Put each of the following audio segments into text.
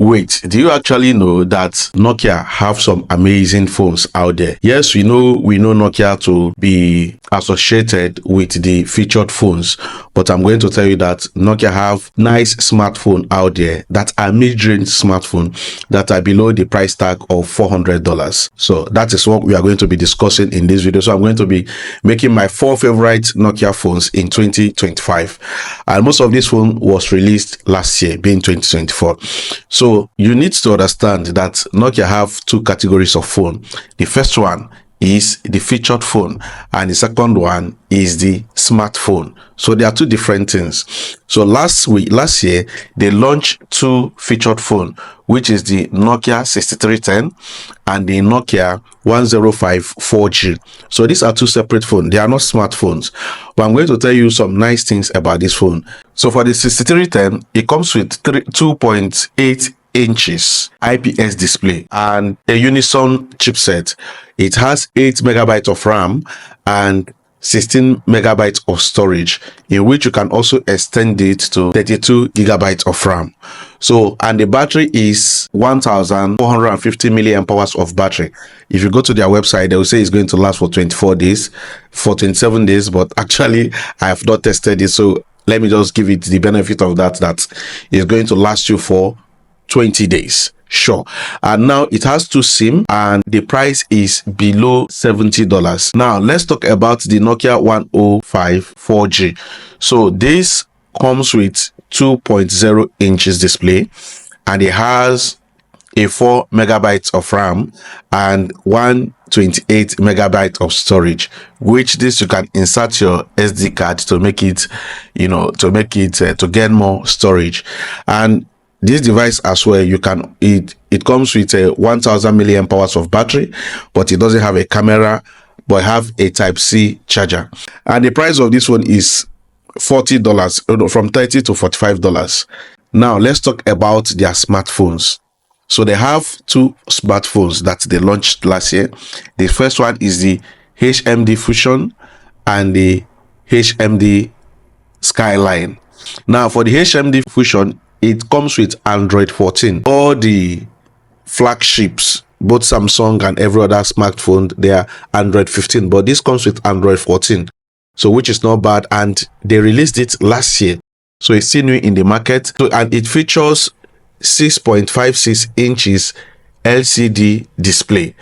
Wait, do you actually know that Nokia have some amazing phones out there? Yes, we know Nokia to be associated with the featured phones, but I'm going to tell you that Nokia have nice smartphone out there that are mid-range smartphone that are below the price tag of $400. So that is what we are going to be discussing in this video. So I'm going to be making my 4 favorite Nokia phones in 2025, and most of this phone was released last year, being 2024. So you need to understand that Nokia have 2 categories of phone. The first one is the featured phone, and the second one is the smartphone. So there are 2 different things. So last year they launched 2 featured phone, which is the Nokia 6310 and the Nokia 105 4G. So these are 2 separate phones. They are not smartphones, but I'm going to tell you some nice things about this phone. So for the 6310, it comes with 2.8 inches IPS display and a Unisoc chipset. It has 8 megabytes of RAM and 16 megabytes of storage, in which you can also extend it to 32 gigabytes of RAM. So, and the battery is 1450 milliamp hours of battery. If you go to their website, they will say it's going to last for 24 days, for 27 days, but actually I have not tested it, so let me just give it the benefit of that it's going to last you for 20 days. Sure. And now it has 2 SIM and the price is below $70. Now let's talk about the Nokia 105 4G. So this comes with 2.0 inches display, and it has a 4 megabytes of RAM and 128 megabytes of storage, which this you can insert your SD card to make it, to get more storage. And this device as well, it comes with a 1000 milliamp hours of battery, but it doesn't have a camera, but have a Type-C charger. And the price of this one is $40, from $30 to $45. Now let's talk about their smartphones. So they have 2 smartphones that they launched last year. The first one is the HMD Fusion and the HMD Skyline. Now for the HMD Fusion, it comes with Android 14. All the flagships, both Samsung and every other smartphone, they are Android 15, but this comes with Android 14, so which is not bad, and they released it last year, so it's still new in the market. So, and it features 6.56 inches LCD display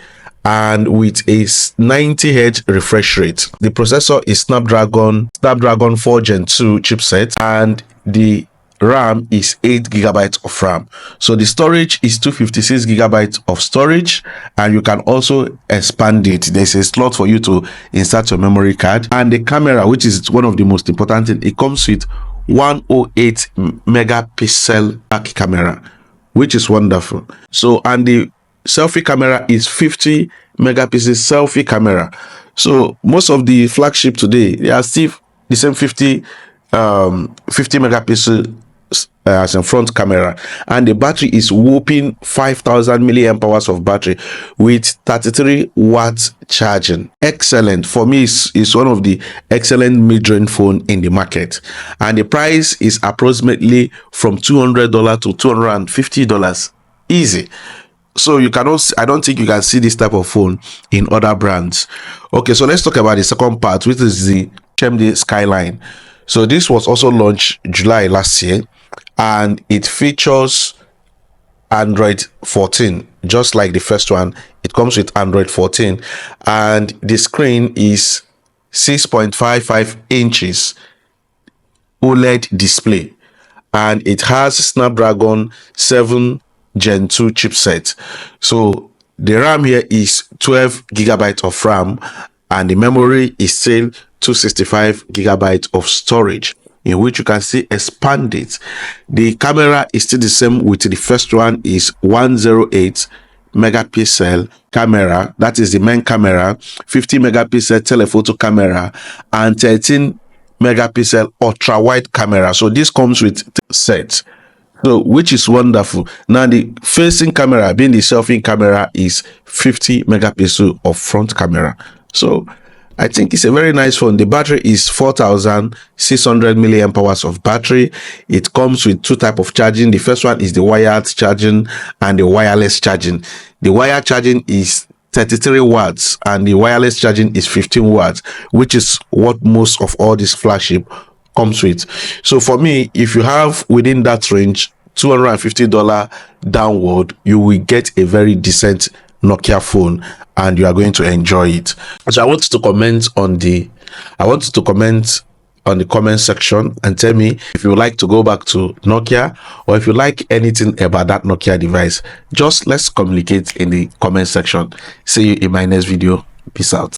and with a 90 Hz refresh rate. The processor is Snapdragon 4 Gen 2 chipset, and the RAM is 8 gigabytes of RAM. So the storage is 256 gigabytes of storage, and you can also expand it. There's a slot for you to insert your memory card. And the camera, which is one of the most important things, it comes with 108 megapixel back camera, which is wonderful. So, and the selfie camera is 50 megapixel selfie camera. So most of the flagship today, they are still the same 50 megapixel as a front camera, and the battery is whopping 5000 milliamp hours of battery with 33 watts charging. Excellent. For me, it's one of the excellent mid-range phone in the market, and the price is approximately from $200 to $250 easy. So you cannot, I don't think you can see this type of phone in other brands. Okay, so let's talk about the second part, which is the HMD Skyline. So this was also launched July last year, and it features Android 14, just like the first one. It comes with Android 14, and the screen is 6.55 inches OLED display, and it has Snapdragon 7 Gen 2 chipset. So the RAM here is 12 gigabytes of RAM, and the memory is still 265 gigabytes of storage, in which you can see expand it. The camera is still the same with the first one, is 108 megapixel camera, that is the main camera, 50 megapixel telephoto camera, and 13 megapixel ultra wide camera. So this comes with set, so which is wonderful. Now the facing camera, being the selfie camera, is 50 megapixel of front camera. So I think it's a very nice phone. The battery is 4,600 milliamp hours of battery. It comes with two types of charging. The first one is the wired charging and the wireless charging. The wired charging is 33 watts and the wireless charging is 15 watts, which is what most of all this flagship comes with. So for me, if you have within that range, $250 downward, you will get a very decent Nokia phone and you are going to enjoy it. So I want you to comment on the comment section and tell me if you would like to go back to Nokia or if you like anything about that Nokia device. Just let's communicate in the comment section. See you in my next video. Peace out.